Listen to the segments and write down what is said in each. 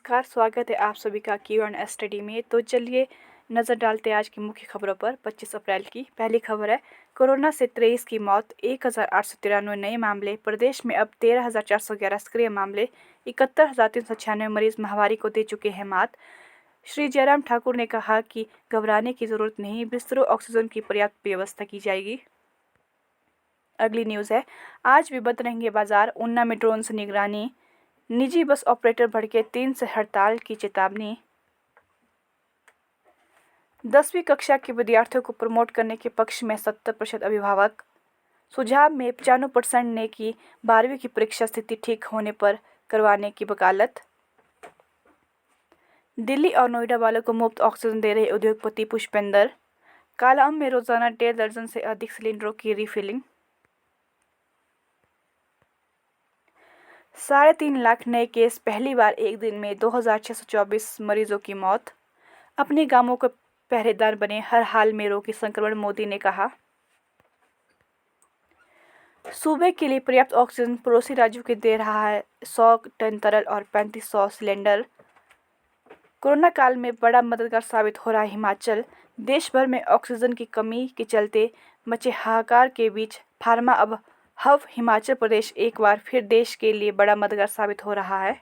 नमस्कार, स्वागत है आप सभी का क्यू एंड स्टडी में। तो चलिए नज़र डालते हैं आज की मुख्य खबरों पर। 25 अप्रैल की पहली खबर है, कोरोना से 23 की मौत, 1893 नए मामले। प्रदेश में अब 13,411 सक्रिय मामले, 71,396 मरीज महामारी को दे चुके हैं मात। श्री जयराम ठाकुर ने कहा कि घबराने की जरूरत नहीं, बिस्तरों ऑक्सीजन की पर्याप्त व्यवस्था की जाएगी। अगली न्यूज़ है, आज भी बंद रहेंगे बाजार, ऊना में ड्रोन से निगरानी। निजी बस ऑपरेटर भड़के 3 से हड़ताल की चेतावनी। 10वीं कक्षा के विद्यार्थियों को प्रमोट करने के पक्ष में 70% अभिभावक। सुझाव में 95% ने की 12वीं की परीक्षा स्थिति ठीक होने पर करवाने की वकालत। दिल्ली और नोएडा वालों को मुफ्त ऑक्सीजन दे रहे उद्योगपति पुष्पेंद्र। कालाअंब में रोजाना 1.5 दर्जन से अधिक सिलेंडरों की रिफिलिंग। 3.5 लाख नए केस, पहली बार एक दिन में 2,624 मरीजों की मौत। अपने गांवों को पहरेदार बने, हर हाल में रोके संक्रमण, मोदी ने कहा। सूबे के लिए पर्याप्त ऑक्सीजन पड़ोसी राज्यों को दे रहा है 100 टन तरल और 3500 सिलेंडर। कोरोना काल में बड़ा मददगार साबित हो रहा है हिमाचल। देश भर में ऑक्सीजन की कमी के चलते मचे हाहाकार के बीच फार्मा हब हिमाचल प्रदेश एक बार फिर देश के लिए बड़ा मददगार साबित हो रहा है।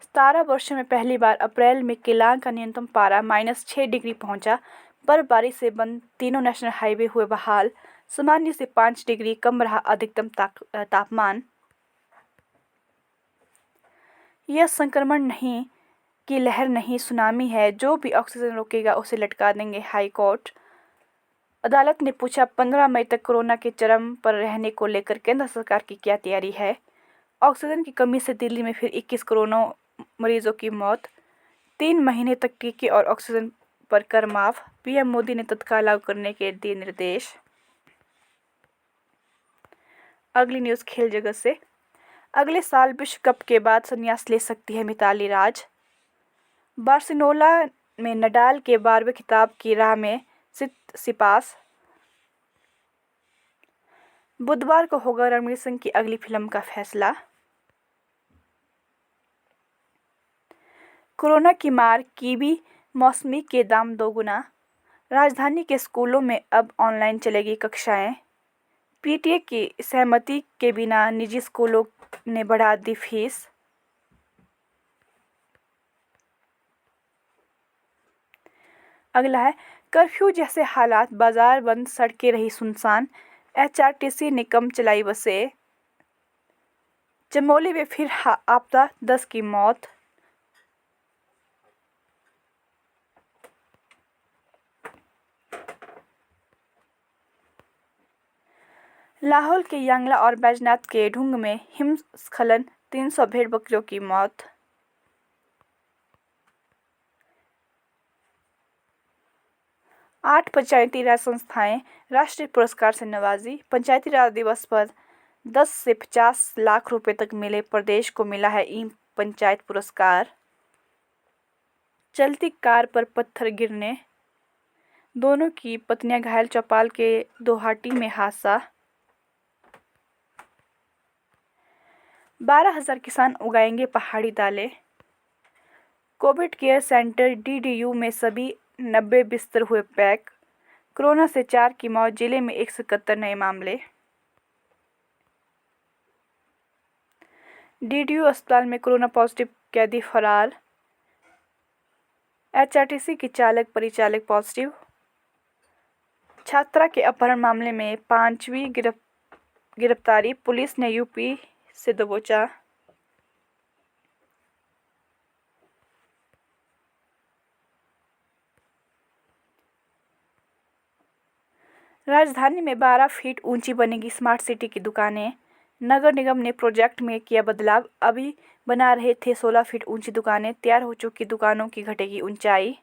17 वर्षों में पहली बार अप्रैल में केलांग का न्यूनतम पारा -6 डिग्री पहुंचा। बर्फबारी से बंद तीनों नेशनल हाईवे हुए बहाल। सामान्य से 5 डिग्री कम रहा अधिकतम तापमान। यह संक्रमण नहीं की लहर नहीं, सुनामी है। जो भी ऑक्सीजन रोकेगा उसे लटका देंगे, हाई कोर्ट। अदालत ने पूछा, 15 मई तक कोरोना के चरम पर रहने को लेकर केंद्र सरकार की क्या तैयारी है। ऑक्सीजन की कमी से दिल्ली में फिर 21 कोरोना मरीजों की मौत। 3 महीने तक टीके और ऑक्सीजन पर कर माफ, पीएम मोदी ने तत्काल लागू करने के दिए निर्देश। अगली न्यूज़ खेल जगत से। अगले साल विश्व कप के बाद संन्यास ले सकती है मिताली राज। बार्सिलोना में नडाल के 12वें खिताब की राह में सिपास। बुधवार को होगा रणवीर सिंह की अगली फिल्म का फैसला। कोरोना की मार, कीवी मौसमी के दाम दोगुना। राजधानी के स्कूलों में अब ऑनलाइन चलेगी कक्षाएं। पीटीए की सहमति के बिना निजी स्कूलों ने बढ़ा दी फीस। अगला है, कर्फ्यू जैसे हालात, बाजार बंद, सड़कें रही सुनसान। एचआरटीसी ने कम चलाई बसें। चमोली में फिर आपदा, 10 की मौत। लाहौल के यांगला और बैजनाथ के ढुंग में हिमस्खलन, 300 भेड़ बकरियों की मौत। आठ पंचायती राज संस्थाएं राष्ट्रीय पुरस्कार से नवाजी। पंचायती राज दिवस पर 10 से 50 लाख रुपए तक मिले, प्रदेश को मिला है ई पंचायत पुरस्कार। चलती कार पर पत्थर गिरने, दोनों की पत्नियां घायल, चौपाल के दोहाटी में हादसा। 12,000 किसान उगाएंगे पहाड़ी दालें। कोविड केयर सेंटर डीडीयू में सभी 90 बिस्तर हुए पैक। कोरोना से 4 की मौत, जिले में 171 नए मामले। डीडीयू अस्पताल में कोरोना पॉजिटिव कैदी फरार। एचआरटीसी की चालक परिचालक पॉजिटिव। छात्रा के अपहरण मामले में 5वीं गिरफ्तारी, पुलिस ने यूपी से दबोचा। राजधानी में 12 फीट ऊंची बनेगी स्मार्ट सिटी की दुकानें। नगर निगम ने प्रोजेक्ट में किया बदलाव, अभी बना रहे थे 16 फीट ऊंची दुकानें, तैयार हो चुकी दुकानों की घटेगी ऊंचाई।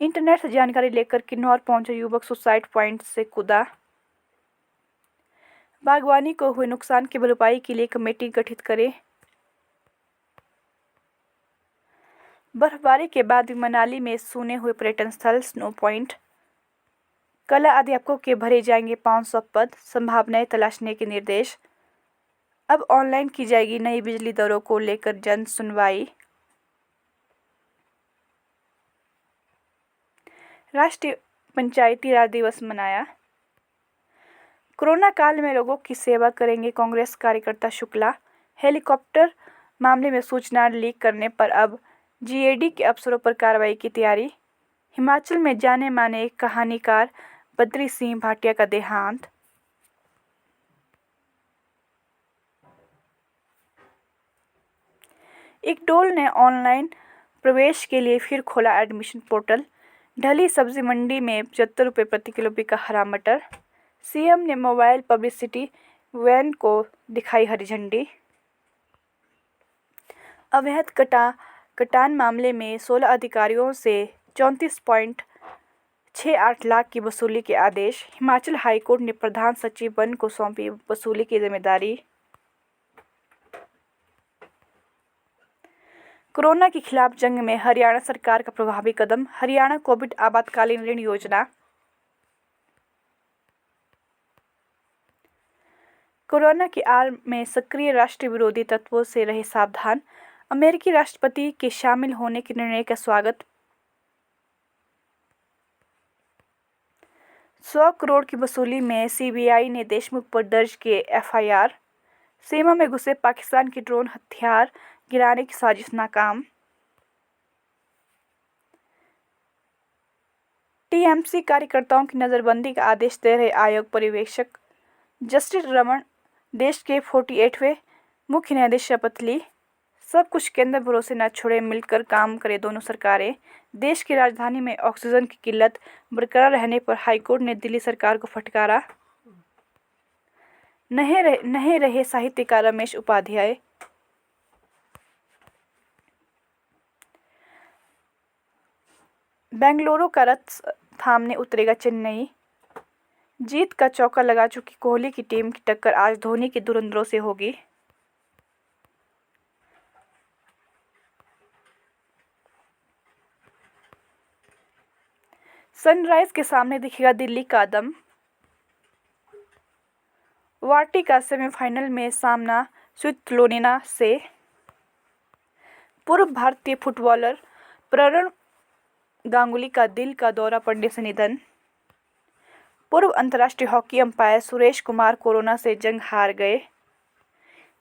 इंटरनेट से जानकारी लेकर किन्नौर पहुंचा युवक सुसाइड पॉइंट से कूदा। बागवानी को हुए नुकसान की भरपाई के लिए कमेटी गठित करे। बर्फबारी के बाद भी मनाली में सूने हुए पर्यटन स्थल, स्नो पॉइंट। कला अध्यापकों के भरे जाएंगे 500 पद, संभावनाएं तलाशने के निर्देश। अब ऑनलाइन की जाएगी नई बिजली दरों को लेकर जन सुनवाई। राष्ट्रीय पंचायती राज दिवस मनाया। कोरोना काल में लोगों की सेवा करेंगे कांग्रेस कार्यकर्ता शुक्ला। हेलीकॉप्टर मामले में सूचना लीक करने पर अब जीएडी के अफसरों पर कार्रवाई की तैयारी। हिमाचल में जाने माने कहानीकार बद्री सिंह भाटिया का देहांत। इक्डोल ने ऑनलाइन प्रवेश के लिए फिर खोला एडमिशन पोर्टल। ढली सब्जी मंडी में 75 रुपये प्रति किलो बिका हरा मटर। सीएम ने मोबाइल पब्लिसिटी वैन को दिखाई हरी झंडी। अवैध कटान मामले में 16 अधिकारियों से 34.68 लाख की वसूली के आदेश। हिमाचल हाईकोर्ट ने प्रधान सचिव वन को सौंपी वसूली की जिम्मेदारी। कोरोना के खिलाफ जंग में हरियाणा सरकार का प्रभावी कदम। हरियाणा कोविड आपातकालीन ऋण योजना। कोरोना की आड़ में सक्रिय राष्ट्र विरोधी तत्वों से रहे सावधान। अमेरिकी राष्ट्रपति के शामिल होने के निर्णय का स्वागत। 100 करोड़ की वसूली में सीबीआई ने देशमुख पर दर्ज किए एफआईआर। सीमा में घुसे पाकिस्तान की ड्रोन हथियार गिराने की साजिश नाकाम। टीएमसी कार्यकर्ताओं की नजरबंदी का आदेश दे रहे आयोग पर्यवेक्षक। जस्टिस रमन देश के 48वें मुख्य न्यायाधीश शपथ ली। सब कुछ केंद्र भरोसे न छोड़े, मिलकर काम करें दोनों सरकारें। देश की राजधानी में ऑक्सीजन की किल्लत बरकरार रहने पर हाईकोर्ट ने दिल्ली सरकार को फटकारा। नहीं रहे साहित्यकार रमेश उपाध्याय। बेंगलुरु का रथ थामने उतरेगा चेन्नई। जीत का चौका लगा चुकी कोहली की टीम की टक्कर आज धोनी के धुरंधरों से होगी। सनराइज के सामने दिखेगा दिल्ली का दम। वाटी का सेमीफाइनल में सामना स्वित्सलोना से। पूर्व भारतीय फुटबॉलर प्रणव गांगुली का दिल का दौरा पड़ने से निधन। पूर्व अंतर्राष्ट्रीय hockey umpire Suresh Kumar corona से जंग हार गए।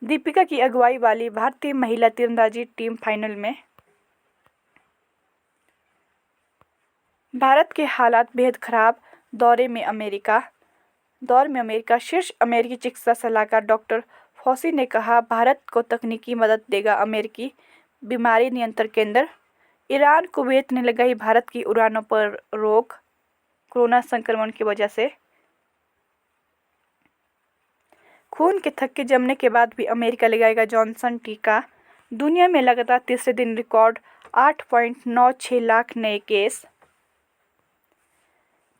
दीपिका की अगुवाई वाली भारतीय महिला तीरंदाजी टीम फाइनल में। भारत के हालात बेहद खराब, दौर में अमेरिका। शीर्ष अमेरिकी चिकित्सा सलाहकार डॉक्टर फॉसी ने कहा, भारत को तकनीकी मदद देगा अमेरिकी बीमारी नियंत्रण केंद्र। ईरान कुवैत ने लगाई भारत की उड़ानों पर रोक, कोरोना संक्रमण की वजह से। खून के थक्के जमने के बाद भी अमेरिका लगाएगा जॉनसन टीका। दुनिया में लगातार तीसरे दिन रिकॉर्ड 8.96 लाख नए केस।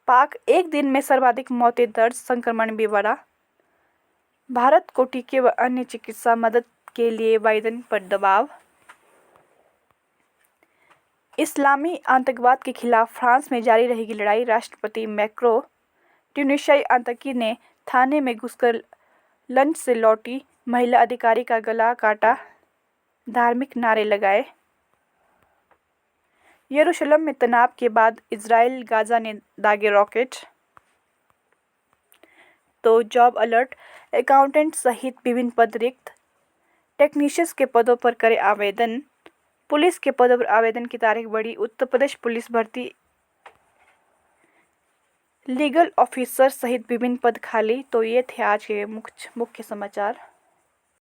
पाक एक दिन में सर्वाधिक मौतें दर्ज, संक्रमण भी बढ़ा। भारत को टीके व अन्य चिकित्सा मदद के लिए बाइडेन पर दबाव। इस्लामी आतंकवाद के खिलाफ फ्रांस में जारी रहेगी लड़ाई, राष्ट्रपति मैक्रों। ट्यूनीशियाई आतंकी ने थाने में घुसकर लंच से लौटी महिला अधिकारी का गला काटा, धार्मिक नारे लगाए। यरूशलेम में तनाव के बाद इजराइल गाजा ने दागे रॉकेट। तो जॉब अलर्ट, अकाउंटेंट सहित विभिन्न पद रिक्त। टेक्नीशियंस के पदों पर करें आवेदन। पुलिस के पदों पर आवेदन की तारीख बढ़ी। उत्तर प्रदेश पुलिस भर्ती लीगल ऑफिसर सहित विभिन्न पद खाली। तो ये थे आज के मुख्य समाचार।